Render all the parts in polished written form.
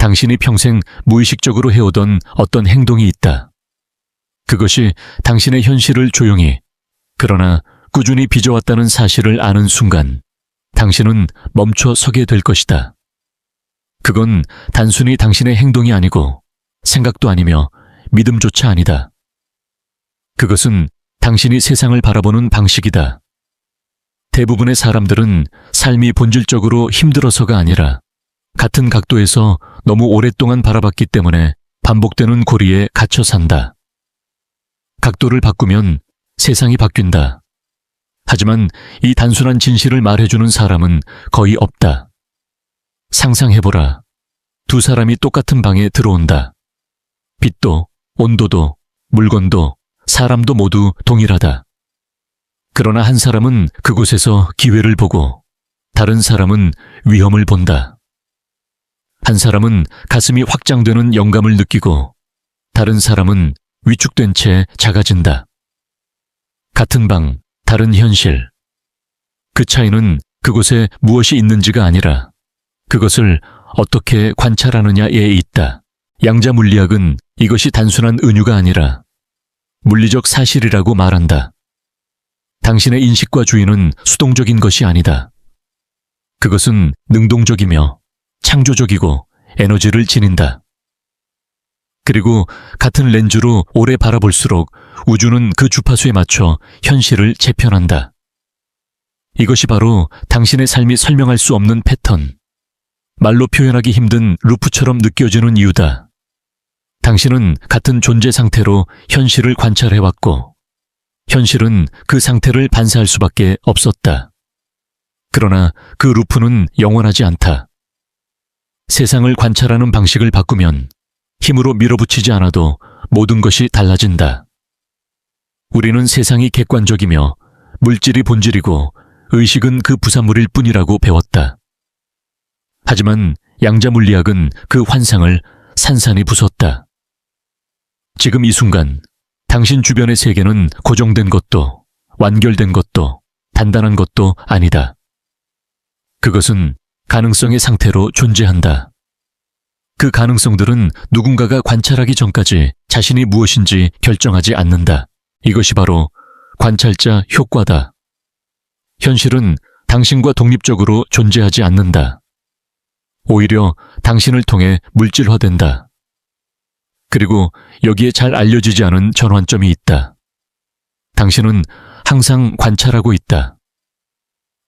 당신이 평생 무의식적으로 해오던 어떤 행동이 있다. 그것이 당신의 현실을 조용히, 그러나 꾸준히 빚어왔다는 사실을 아는 순간 당신은 멈춰 서게 될 것이다. 그건 단순히 당신의 행동이 아니고 생각도 아니며 믿음조차 아니다. 그것은 당신이 세상을 바라보는 방식이다. 대부분의 사람들은 삶이 본질적으로 힘들어서가 아니라 같은 각도에서 너무 오랫동안 바라봤기 때문에 반복되는 고리에 갇혀 산다. 각도를 바꾸면 세상이 바뀐다. 하지만 이 단순한 진실을 말해주는 사람은 거의 없다. 상상해보라. 두 사람이 똑같은 방에 들어온다. 빛도, 온도도, 물건도, 사람도 모두 동일하다. 그러나 한 사람은 그곳에서 기회를 보고 다른 사람은 위험을 본다. 한 사람은 가슴이 확장되는 영감을 느끼고 다른 사람은 위축된 채 작아진다. 같은 방, 다른 현실. 그 차이는 그곳에 무엇이 있는지가 아니라 그것을 어떻게 관찰하느냐에 있다. 양자 물리학은 이것이 단순한 은유가 아니라 물리적 사실이라고 말한다. 당신의 인식과 주의는 수동적인 것이 아니다. 그것은 능동적이며 창조적이고 에너지를 지닌다. 그리고 같은 렌즈로 오래 바라볼수록 우주는 그 주파수에 맞춰 현실을 재편한다. 이것이 바로 당신의 삶이 설명할 수 없는 패턴, 말로 표현하기 힘든 루프처럼 느껴지는 이유다. 당신은 같은 존재 상태로 현실을 관찰해왔고 현실은 그 상태를 반사할 수밖에 없었다. 그러나 그 루프는 영원하지 않다. 세상을 관찰하는 방식을 바꾸면 힘으로 밀어붙이지 않아도 모든 것이 달라진다. 우리는 세상이 객관적이며 물질이 본질이고 의식은 그 부산물일 뿐이라고 배웠다. 하지만 양자 물리학은 그 환상을 산산이 부쉈다. 지금 이 순간 당신 주변의 세계는 고정된 것도 완결된 것도 단단한 것도 아니다. 그것은 가능성의 상태로 존재한다. 그 가능성들은 누군가가 관찰하기 전까지 자신이 무엇인지 결정하지 않는다. 이것이 바로 관찰자 효과다. 현실은 당신과 독립적으로 존재하지 않는다. 오히려 당신을 통해 물질화된다. 그리고 여기에 잘 알려지지 않은 전환점이 있다. 당신은 항상 관찰하고 있다.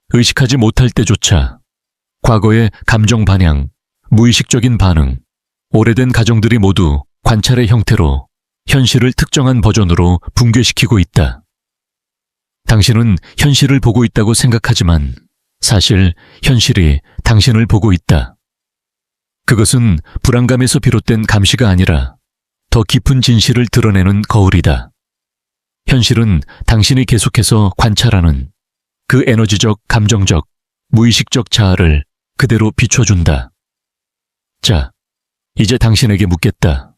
의식하지 못할 때조차 과거의 감정 반향, 무의식적인 반응, 오래된 가정들이 모두 관찰의 형태로 현실을 특정한 버전으로 붕괴시키고 있다. 당신은 현실을 보고 있다고 생각하지만 사실 현실이 당신을 보고 있다. 그것은 불안감에서 비롯된 감시가 아니라 더 깊은 진실을 드러내는 거울이다. 현실은 당신이 계속해서 관찰하는 그 에너지적, 감정적, 무의식적 자아를 그대로 비춰준다. 자, 이제 당신에게 묻겠다.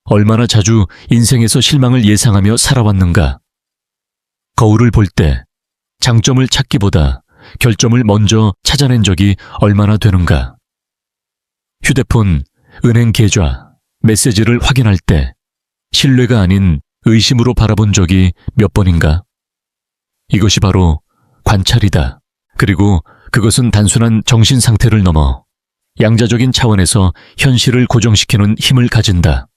얼마나 자주 인생에서 실망을 예상하며 살아왔는가? 거울을 볼 때 장점을 찾기보다 결점을 먼저 찾아낸 적이 얼마나 되는가? 휴대폰, 은행 계좌, 메시지를 확인할 때 신뢰가 아닌 의심으로 바라본 적이 몇 번인가? 이것이 바로 관찰이다. 그리고 그것은 단순한 정신 상태를 넘어 양자적인 차원에서 현실을 고정시키는 힘을 가진다.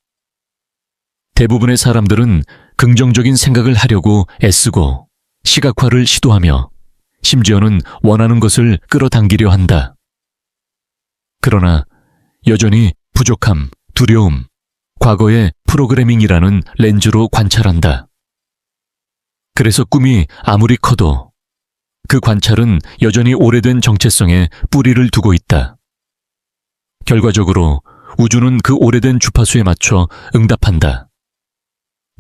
대부분의 사람들은 긍정적인 생각을 하려고 애쓰고 시각화를 시도하며 심지어는 원하는 것을 끌어당기려 한다. 그러나 여전히 부족함, 두려움, 과거의 프로그래밍이라는 렌즈로 관찰한다. 그래서 꿈이 아무리 커도 그 관찰은 여전히 오래된 정체성에 뿌리를 두고 있다. 결과적으로 우주는 그 오래된 주파수에 맞춰 응답한다.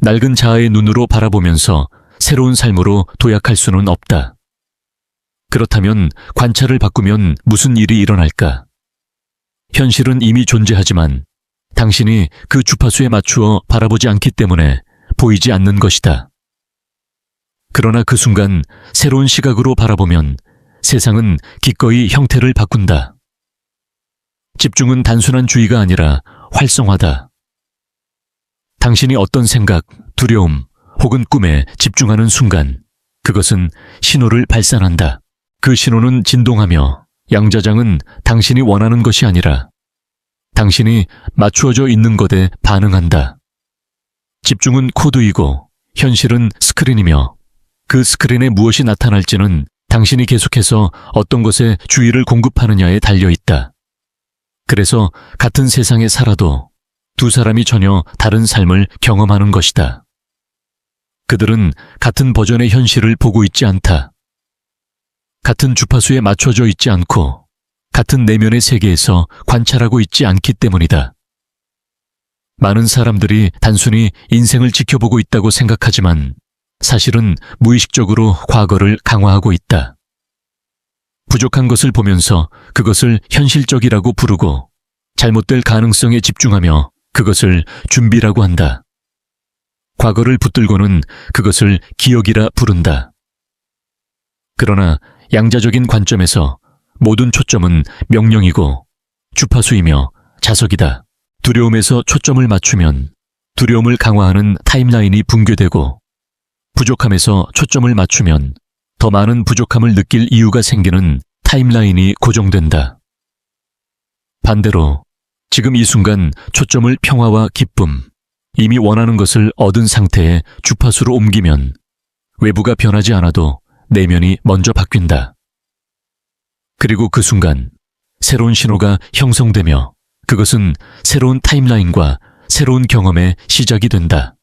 낡은 자아의 눈으로 바라보면서 새로운 삶으로 도약할 수는 없다. 그렇다면 관찰을 바꾸면 무슨 일이 일어날까? 현실은 이미 존재하지만 당신이 그 주파수에 맞추어 바라보지 않기 때문에 보이지 않는 것이다. 그러나 그 순간 새로운 시각으로 바라보면 세상은 기꺼이 형태를 바꾼다. 집중은 단순한 주의가 아니라 활성화다. 당신이 어떤 생각, 두려움 혹은 꿈에 집중하는 순간 그것은 신호를 발산한다. 그 신호는 진동하며 양자장은 당신이 원하는 것이 아니라 당신이 맞추어져 있는 것에 반응한다. 집중은 코드이고 현실은 스크린이며 그 스크린에 무엇이 나타날지는 당신이 계속해서 어떤 것에 주의를 공급하느냐에 달려있다. 그래서 같은 세상에 살아도 두 사람이 전혀 다른 삶을 경험하는 것이다. 그들은 같은 버전의 현실을 보고 있지 않다. 같은 주파수에 맞춰져 있지 않고 같은 내면의 세계에서 관찰하고 있지 않기 때문이다. 많은 사람들이 단순히 인생을 지켜보고 있다고 생각하지만 사실은 무의식적으로 과거를 강화하고 있다. 부족한 것을 보면서 그것을 현실적이라고 부르고 잘못될 가능성에 집중하며 그것을 준비라고 한다. 과거를 붙들고는 그것을 기억이라 부른다. 그러나 양자적인 관점에서 모든 초점은 명령이고 주파수이며 자석이다. 두려움에서 초점을 맞추면 두려움을 강화하는 타임라인이 붕괴되고 부족함에서 초점을 맞추면 더 많은 부족함을 느낄 이유가 생기는 타임라인이 고정된다. 반대로 지금 이 순간 초점을 평화와 기쁨, 이미 원하는 것을 얻은 상태의 주파수로 옮기면 외부가 변하지 않아도 내면이 먼저 바뀐다. 그리고 그 순간 새로운 신호가 형성되며 그것은 새로운 타임라인과 새로운 경험의 시작이 된다.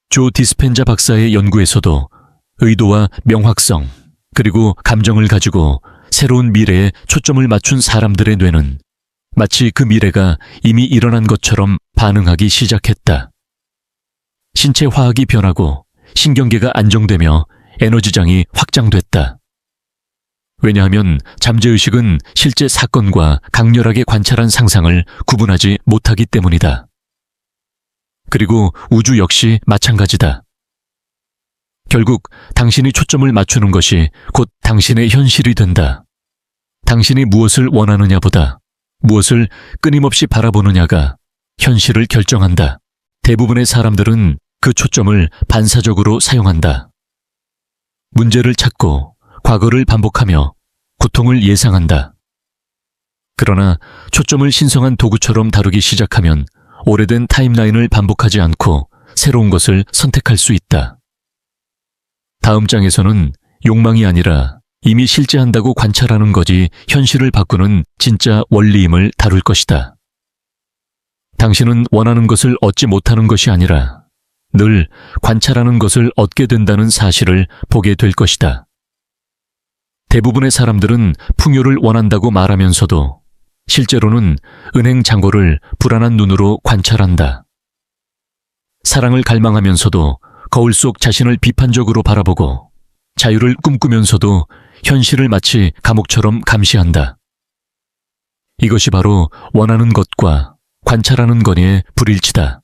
조 디스펜자 박사의 연구에서도 의도와 명확성 그리고 감정을 가지고 새로운 미래에 초점을 맞춘 사람들의 뇌는 마치 그 미래가 이미 일어난 것처럼 반응하기 시작했다. 신체 화학이 변하고 신경계가 안정되며 에너지장이 확장됐다. 왜냐하면 잠재의식은 실제 사건과 강렬하게 관찰한 상상을 구분하지 못하기 때문이다. 그리고 우주 역시 마찬가지다. 결국 당신이 초점을 맞추는 것이 곧 당신의 현실이 된다. 당신이 무엇을 원하느냐보다 무엇을 끊임없이 바라보느냐가 현실을 결정한다. 대부분의 사람들은 그 초점을 반사적으로 사용한다. 문제를 찾고 과거를 반복하며 고통을 예상한다. 그러나 초점을 신성한 도구처럼 다루기 시작하면 오래된 타임라인을 반복하지 않고 새로운 것을 선택할 수 있다. 다음 장에서는 욕망이 아니라 이미 실제한다고 관찰하는 것이 현실을 바꾸는 진짜 원리임을 다룰 것이다. 당신은 원하는 것을 얻지 못하는 것이 아니라 늘 관찰하는 것을 얻게 된다는 사실을 보게 될 것이다. 대부분의 사람들은 풍요를 원한다고 말하면서도 실제로는 은행 잔고를 불안한 눈으로 관찰한다. 사랑을 갈망하면서도 거울 속 자신을 비판적으로 바라보고 자유를 꿈꾸면서도 현실을 마치 감옥처럼 감시한다. 이것이 바로 원하는 것과 관찰하는 것의 불일치다.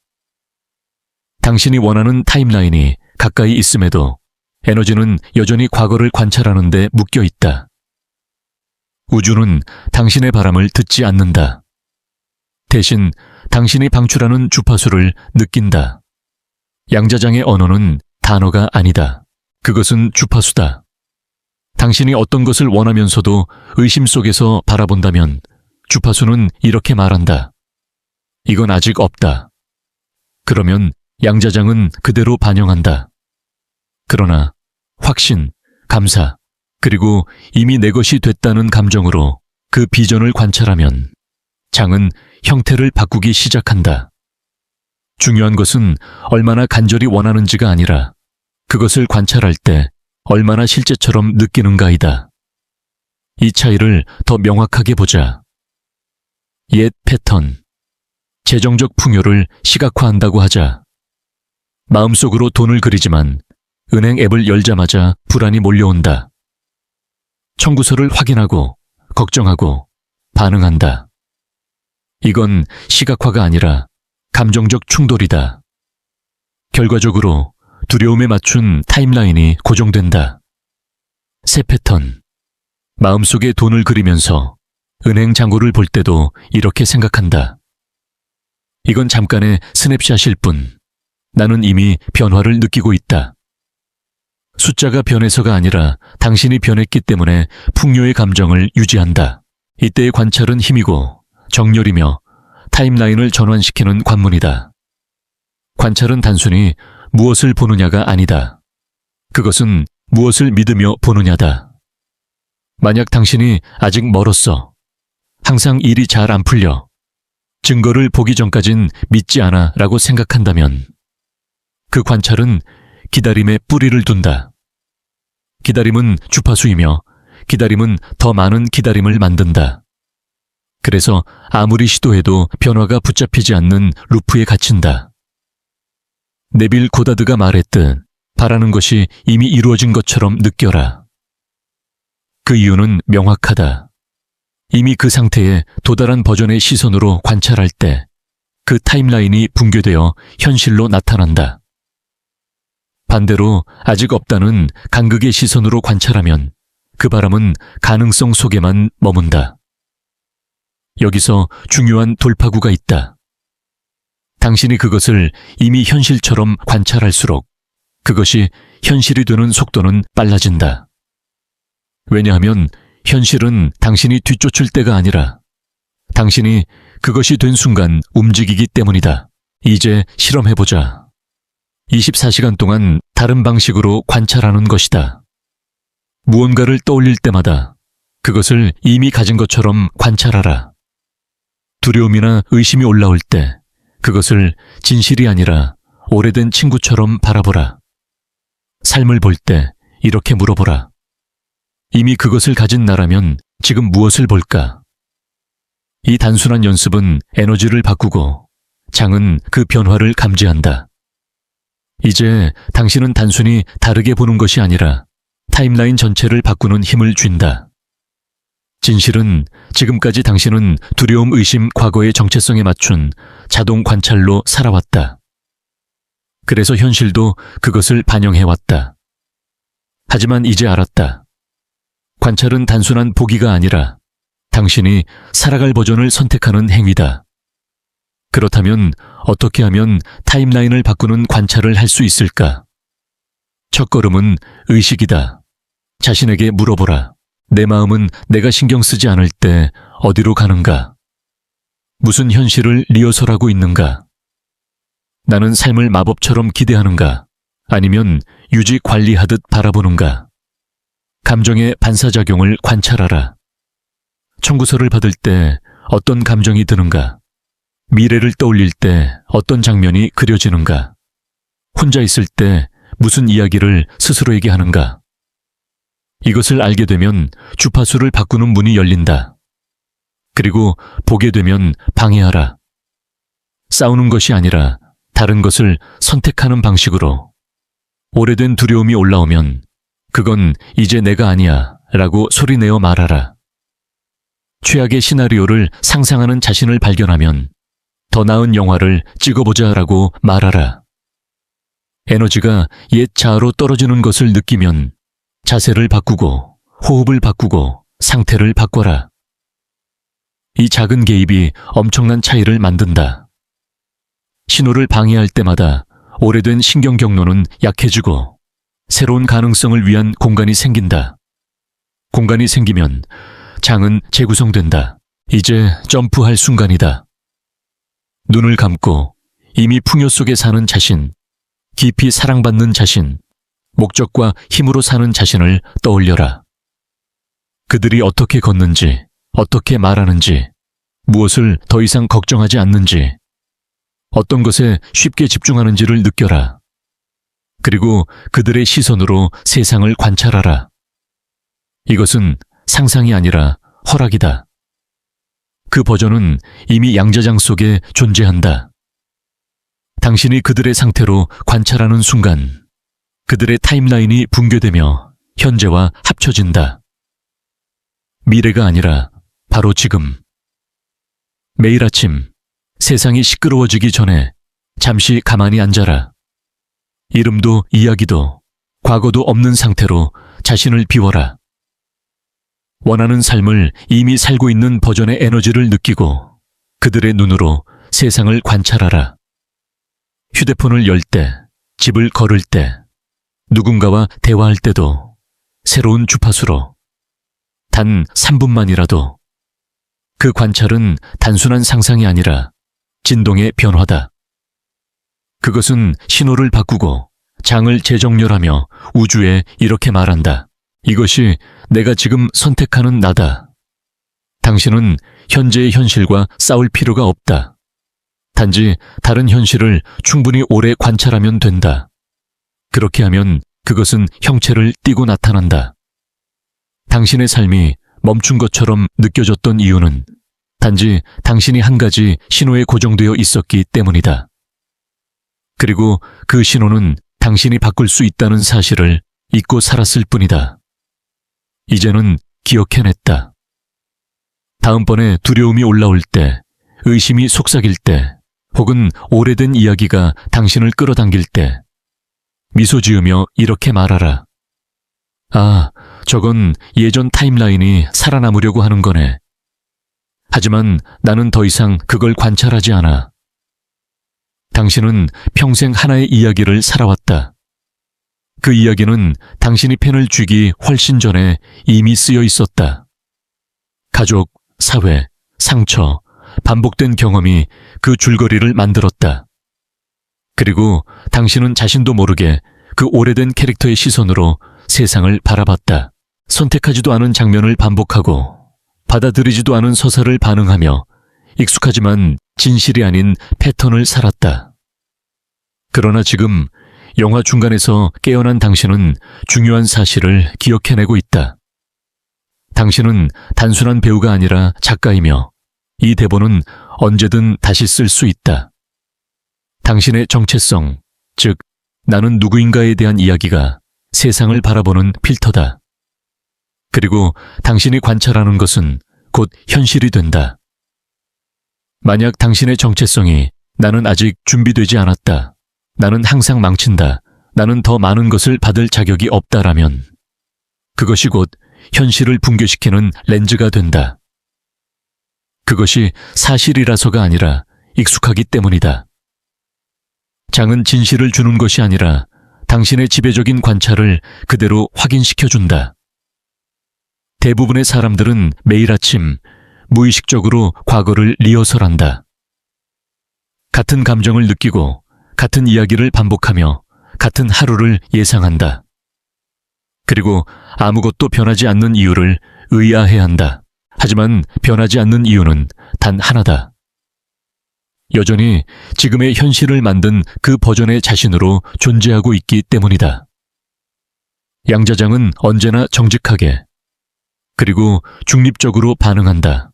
당신이 원하는 타임라인이 가까이 있음에도 에너지는 여전히 과거를 관찰하는 데 묶여 있다. 우주는 당신의 바람을 듣지 않는다. 대신 당신이 방출하는 주파수를 느낀다. 양자장의 언어는 단어가 아니다. 그것은 주파수다. 당신이 어떤 것을 원하면서도 의심 속에서 바라본다면 주파수는 이렇게 말한다. 이건 아직 없다. 그러면 양자장은 그대로 반영한다. 그러나 확신, 감사, 그리고 이미 내 것이 됐다는 감정으로 그 비전을 관찰하면 장은 형태를 바꾸기 시작한다. 중요한 것은 얼마나 간절히 원하는지가 아니라 그것을 관찰할 때 얼마나 실제처럼 느끼는가이다. 이 차이를 더 명확하게 보자. 옛 패턴, 재정적 풍요를 시각화한다고 하자. 마음속으로 돈을 그리지만 은행 앱을 열자마자 불안이 몰려온다. 청구서를 확인하고 걱정하고 반응한다. 이건 시각화가 아니라 감정적 충돌이다. 결과적으로 두려움에 맞춘 타임라인이 고정된다. 새 패턴, 마음속에 돈을 그리면서 은행 잔고를 볼 때도 이렇게 생각한다. 이건 잠깐의 스냅샷일 뿐 나는 이미 변화를 느끼고 있다. 숫자가 변해서가 아니라 당신이 변했기 때문에 풍요의 감정을 유지한다. 이때의 관찰은 힘이고 정렬이며 타임라인을 전환시키는 관문이다. 관찰은 단순히 무엇을 보느냐가 아니다. 그것은 무엇을 믿으며 보느냐다. 만약 당신이 아직 멀었어. 항상 일이 잘 안 풀려. 증거를 보기 전까진 믿지 않아 라고 생각한다면 그 관찰은 기다림에 뿌리를 둔다. 기다림은 주파수이며 기다림은 더 많은 기다림을 만든다. 그래서 아무리 시도해도 변화가 붙잡히지 않는 루프에 갇힌다. 네빌 고다드가 말했듯 바라는 것이 이미 이루어진 것처럼 느껴라. 그 이유는 명확하다. 이미 그 상태에 도달한 버전의 시선으로 관찰할 때 그 타임라인이 붕괴되어 현실로 나타난다. 반대로 아직 없다는 간극의 시선으로 관찰하면 그 바람은 가능성 속에만 머문다. 여기서 중요한 돌파구가 있다. 당신이 그것을 이미 현실처럼 관찰할수록 그것이 현실이 되는 속도는 빨라진다. 왜냐하면 현실은 당신이 뒤쫓을 때가 아니라 당신이 그것이 된 순간 움직이기 때문이다. 이제 실험해보자. 24시간 동안 다른 방식으로 관찰하는 것이다. 무언가를 떠올릴 때마다 그것을 이미 가진 것처럼 관찰하라. 두려움이나 의심이 올라올 때 그것을 진실이 아니라 오래된 친구처럼 바라보라. 삶을 볼 때 이렇게 물어보라. 이미 그것을 가진 나라면 지금 무엇을 볼까? 이 단순한 연습은 에너지를 바꾸고 장은 그 변화를 감지한다. 이제 당신은 단순히 다르게 보는 것이 아니라 타임라인 전체를 바꾸는 힘을 쥔다. 진실은 지금까지 당신은 두려움, 의심, 과거의 정체성에 맞춘 자동 관찰로 살아왔다. 그래서 현실도 그것을 반영해왔다. 하지만 이제 알았다. 관찰은 단순한 보기가 아니라 당신이 살아갈 버전을 선택하는 행위다. 그렇다면 어떻게 하면 타임라인을 바꾸는 관찰을 할 수 있을까? 첫걸음은 의식이다. 자신에게 물어보라. 내 마음은 내가 신경 쓰지 않을 때 어디로 가는가? 무슨 현실을 리허설하고 있는가? 나는 삶을 마법처럼 기대하는가? 아니면 유지 관리하듯 바라보는가? 감정의 반사작용을 관찰하라. 청구서를 받을 때 어떤 감정이 드는가? 미래를 떠올릴 때 어떤 장면이 그려지는가? 혼자 있을 때 무슨 이야기를 스스로에게 하는가? 이것을 알게 되면 주파수를 바꾸는 문이 열린다. 그리고 보게 되면 방해하라. 싸우는 것이 아니라 다른 것을 선택하는 방식으로. 오래된 두려움이 올라오면 그건 이제 내가 아니야 라고 소리내어 말하라. 최악의 시나리오를 상상하는 자신을 발견하면 더 나은 영화를 찍어보자 라고 말하라. 에너지가 옛 자아로 떨어지는 것을 느끼면 자세를 바꾸고 호흡을 바꾸고 상태를 바꿔라. 이 작은 개입이 엄청난 차이를 만든다. 신호를 방해할 때마다 오래된 신경 경로는 약해지고 새로운 가능성을 위한 공간이 생긴다. 공간이 생기면 장은 재구성된다. 이제 점프할 순간이다. 눈을 감고 이미 풍요 속에 사는 자신, 깊이 사랑받는 자신, 목적과 힘으로 사는 자신을 떠올려라. 그들이 어떻게 걷는지, 어떻게 말하는지, 무엇을 더 이상 걱정하지 않는지, 어떤 것에 쉽게 집중하는지를 느껴라. 그리고 그들의 시선으로 세상을 관찰하라. 이것은 상상이 아니라 허락이다. 그 버전은 이미 양자장 속에 존재한다. 당신이 그들의 상태로 관찰하는 순간 그들의 타임라인이 붕괴되며 현재와 합쳐진다. 미래가 아니라 바로 지금. 매일 아침 세상이 시끄러워지기 전에 잠시 가만히 앉아라. 이름도 이야기도 과거도 없는 상태로 자신을 비워라. 원하는 삶을 이미 살고 있는 버전의 에너지를 느끼고 그들의 눈으로 세상을 관찰하라. 휴대폰을 열 때, 집을 걸을 때, 누군가와 대화할 때도 새로운 주파수로 단 3분만이라도 그 관찰은 단순한 상상이 아니라 진동의 변화다. 그것은 신호를 바꾸고 장을 재정렬하며 우주에 이렇게 말한다. 이것이 내가 지금 선택하는 나다. 당신은 현재의 현실과 싸울 필요가 없다. 단지 다른 현실을 충분히 오래 관찰하면 된다. 그렇게 하면 그것은 형체를 띠고 나타난다. 당신의 삶이 멈춘 것처럼 느껴졌던 이유는 단지 당신이 한 가지 신호에 고정되어 있었기 때문이다. 그리고 그 신호는 당신이 바꿀 수 있다는 사실을 잊고 살았을 뿐이다. 이제는 기억해냈다. 다음번에 두려움이 올라올 때, 의심이 속삭일 때, 혹은 오래된 이야기가 당신을 끌어당길 때, 미소 지으며 이렇게 말하라. 아, 저건 예전 타임라인이 살아남으려고 하는 거네. 하지만 나는 더 이상 그걸 관찰하지 않아. 당신은 평생 하나의 이야기를 살아왔다. 그 이야기는 당신이 펜을 쥐기 훨씬 전에 이미 쓰여 있었다. 가족, 사회, 상처, 반복된 경험이 그 줄거리를 만들었다. 그리고 당신은 자신도 모르게 그 오래된 캐릭터의 시선으로 세상을 바라봤다. 선택하지도 않은 장면을 반복하고 받아들이지도 않은 서사를 반응하며 익숙하지만 진실이 아닌 패턴을 살았다. 그러나 지금 영화 중간에서 깨어난 당신은 중요한 사실을 기억해내고 있다. 당신은 단순한 배우가 아니라 작가이며 이 대본은 언제든 다시 쓸 수 있다. 당신의 정체성, 즉 나는 누구인가에 대한 이야기가 세상을 바라보는 필터다. 그리고 당신이 관찰하는 것은 곧 현실이 된다. 만약 당신의 정체성이 나는 아직 준비되지 않았다. 나는 항상 망친다. 나는 더 많은 것을 받을 자격이 없다라면 그것이 곧 현실을 붕괴시키는 렌즈가 된다. 그것이 사실이라서가 아니라 익숙하기 때문이다. 장은 진실을 주는 것이 아니라 당신의 지배적인 관찰을 그대로 확인시켜준다. 대부분의 사람들은 매일 아침 무의식적으로 과거를 리허설한다. 같은 감정을 느끼고 같은 이야기를 반복하며 같은 하루를 예상한다. 그리고 아무것도 변하지 않는 이유를 의아해한다. 하지만 변하지 않는 이유는 단 하나다. 여전히 지금의 현실을 만든 그 버전의 자신으로 존재하고 있기 때문이다. 양자장은 언제나 정직하게 그리고 중립적으로 반응한다.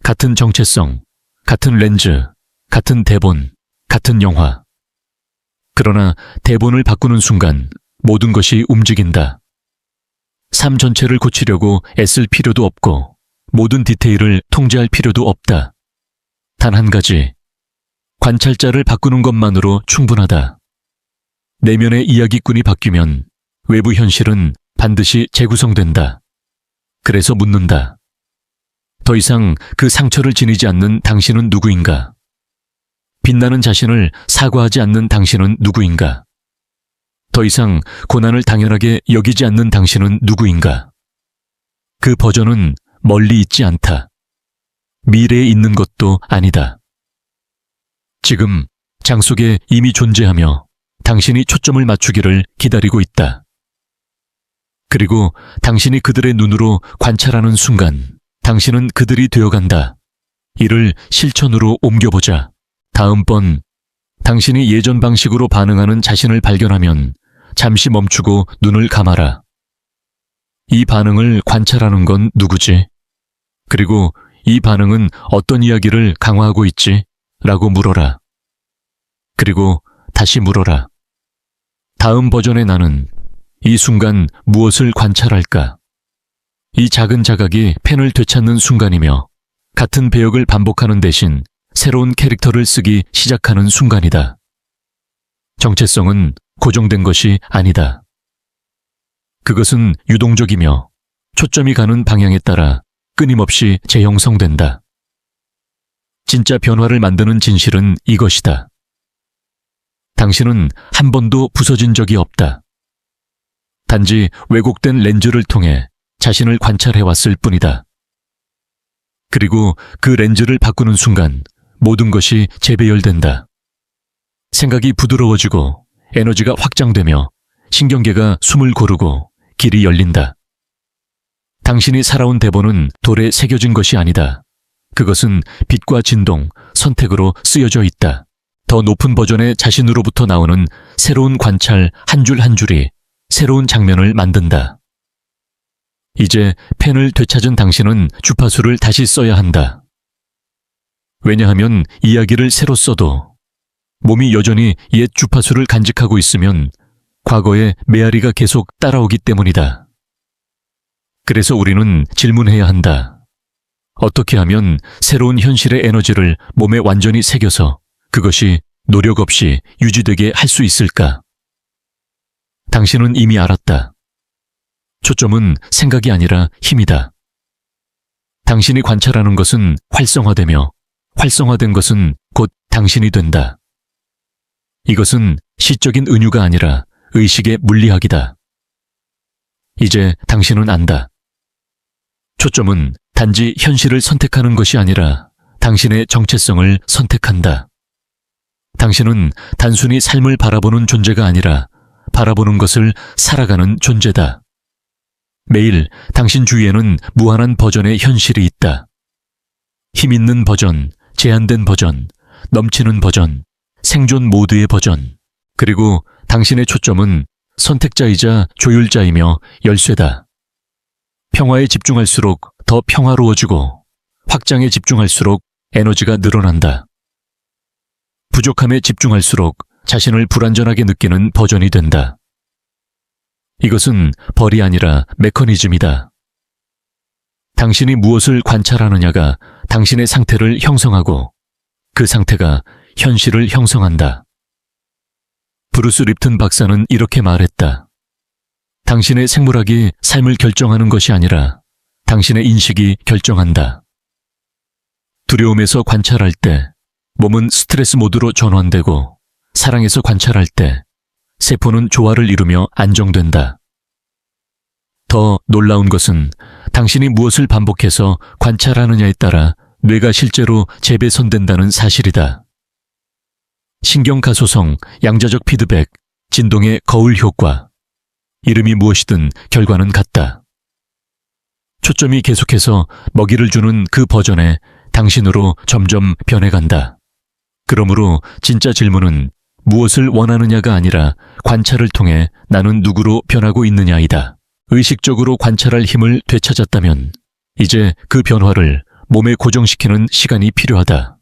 같은 정체성, 같은 렌즈, 같은 대본, 같은 영화. 그러나 대본을 바꾸는 순간 모든 것이 움직인다. 삶 전체를 고치려고 애쓸 필요도 없고 모든 디테일을 통제할 필요도 없다. 단 한 가지, 관찰자를 바꾸는 것만으로 충분하다. 내면의 이야기꾼이 바뀌면 외부 현실은 반드시 재구성된다. 그래서 묻는다. 더 이상 그 상처를 지니지 않는 당신은 누구인가? 빛나는 자신을 사과하지 않는 당신은 누구인가? 더 이상 고난을 당연하게 여기지 않는 당신은 누구인가? 그 버전은 멀리 있지 않다. 미래에 있는 것도 아니다. 지금 장 속에 이미 존재하며 당신이 초점을 맞추기를 기다리고 있다. 그리고 당신이 그들의 눈으로 관찰하는 순간 당신은 그들이 되어간다. 이를 실천으로 옮겨보자. 다음번 당신이 예전 방식으로 반응하는 자신을 발견하면 잠시 멈추고 눈을 감아라. 이 반응을 관찰하는 건 누구지? 그리고 이 반응은 어떤 이야기를 강화하고 있지? 라고 물어라. 그리고 다시 물어라. 다음 버전의 나는 이 순간 무엇을 관찰할까? 이 작은 자각이 펜을 되찾는 순간이며 같은 배역을 반복하는 대신 새로운 캐릭터를 쓰기 시작하는 순간이다. 정체성은 고정된 것이 아니다. 그것은 유동적이며 초점이 가는 방향에 따라 끊임없이 재형성된다. 진짜 변화를 만드는 진실은 이것이다. 당신은 한 번도 부서진 적이 없다. 단지 왜곡된 렌즈를 통해 자신을 관찰해왔을 뿐이다. 그리고 그 렌즈를 바꾸는 순간 모든 것이 재배열된다. 생각이 부드러워지고 에너지가 확장되며 신경계가 숨을 고르고 길이 열린다. 당신이 살아온 대본은 돌에 새겨진 것이 아니다. 그것은 빛과 진동, 선택으로 쓰여져 있다. 더 높은 버전의 자신으로부터 나오는 새로운 관찰 한 줄 한 줄이 새로운 장면을 만든다. 이제 펜을 되찾은 당신은 주파수를 다시 써야 한다. 왜냐하면 이야기를 새로 써도 몸이 여전히 옛 주파수를 간직하고 있으면 과거의 메아리가 계속 따라오기 때문이다. 그래서 우리는 질문해야 한다. 어떻게 하면 새로운 현실의 에너지를 몸에 완전히 새겨서 그것이 노력 없이 유지되게 할 수 있을까? 당신은 이미 알았다. 초점은 생각이 아니라 힘이다. 당신이 관찰하는 것은 활성화되며 활성화된 것은 곧 당신이 된다. 이것은 시적인 은유가 아니라 의식의 물리학이다. 이제 당신은 안다. 초점은 단지 현실을 선택하는 것이 아니라 당신의 정체성을 선택한다. 당신은 단순히 삶을 바라보는 존재가 아니라 바라보는 것을 살아가는 존재다. 매일 당신 주위에는 무한한 버전의 현실이 있다. 힘있는 버전, 제한된 버전, 넘치는 버전, 생존 모드의 버전, 그리고 당신의 초점은 선택자이자 조율자이며 열쇠다. 평화에 집중할수록 더 평화로워지고 확장에 집중할수록 에너지가 늘어난다. 부족함에 집중할수록 자신을 불완전하게 느끼는 버전이 된다. 이것은 벌이 아니라 메커니즘이다. 당신이 무엇을 관찰하느냐가 당신의 상태를 형성하고 그 상태가 현실을 형성한다. 브루스 립튼 박사는 이렇게 말했다. 당신의 생물학이 삶을 결정하는 것이 아니라 당신의 인식이 결정한다. 두려움에서 관찰할 때 몸은 스트레스 모드로 전환되고 사랑에서 관찰할 때 세포는 조화를 이루며 안정된다. 더 놀라운 것은 당신이 무엇을 반복해서 관찰하느냐에 따라 뇌가 실제로 재배선된다는 사실이다. 신경가소성, 양자적 피드백, 진동의 거울 효과. 이름이 무엇이든 결과는 같다. 초점이 계속해서 먹이를 주는 그 버전에 당신으로 점점 변해간다. 그러므로 진짜 질문은 무엇을 원하느냐가 아니라 관찰을 통해 나는 누구로 변하고 있느냐이다. 의식적으로 관찰할 힘을 되찾았다면 이제 그 변화를 몸에 고정시키는 시간이 필요하다.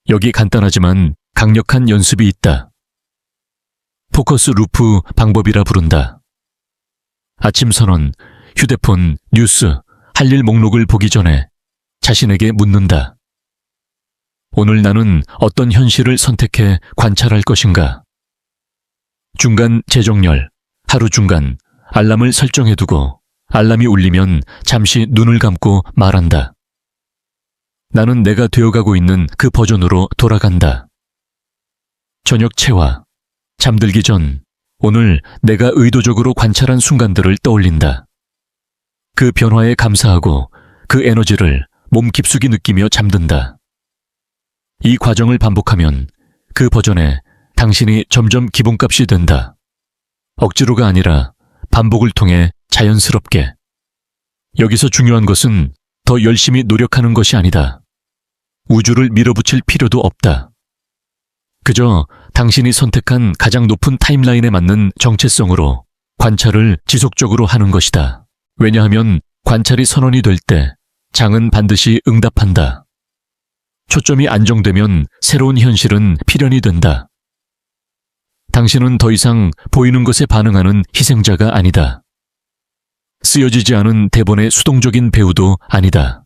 여기 간단하지만 강력한 연습이 있다. 포커스 루프 방법이라 부른다. 아침 선언, 휴대폰, 뉴스, 할 일 목록을 보기 전에 자신에게 묻는다. 오늘 나는 어떤 현실을 선택해 관찰할 것인가? 중간 재정렬, 하루 중간 알람을 설정해두고 알람이 울리면 잠시 눈을 감고 말한다. 나는 내가 되어가고 있는 그 버전으로 돌아간다. 저녁 채화, 잠들기 전 오늘 내가 의도적으로 관찰한 순간들을 떠올린다. 그 변화에 감사하고 그 에너지를 몸 깊숙이 느끼며 잠든다. 이 과정을 반복하면 그 버전에 당신이 점점 기본값이 된다. 억지로가 아니라 반복을 통해 자연스럽게. 여기서 중요한 것은 더 열심히 노력하는 것이 아니다. 우주를 밀어붙일 필요도 없다. 그저 당신이 선택한 가장 높은 타임라인에 맞는 정체성으로 관찰을 지속적으로 하는 것이다. 왜냐하면 관찰이 선언이 될 때 장은 반드시 응답한다. 초점이 안정되면 새로운 현실은 필연이 된다. 당신은 더 이상 보이는 것에 반응하는 희생자가 아니다. 쓰여지지 않은 대본의 수동적인 배우도 아니다.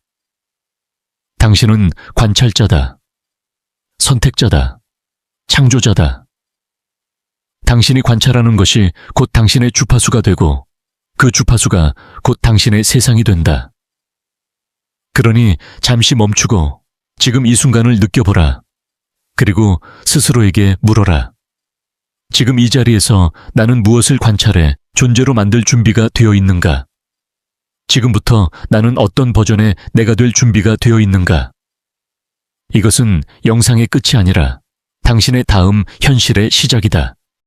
당신은 관찰자다. 선택자다. 창조자다. 당신이 관찰하는 것이 곧 당신의 주파수가 되고 그 주파수가 곧 당신의 세상이 된다. 그러니 잠시 멈추고 지금 이 순간을 느껴보라. 그리고 스스로에게 물어라. 지금 이 자리에서 나는 무엇을 관찰해 존재로 만들 준비가 되어 있는가? 지금부터 나는 어떤 버전의 내가 될 준비가 되어 있는가? 이것은 영상의 끝이 아니라 당신의 다음 현실의 시작이다.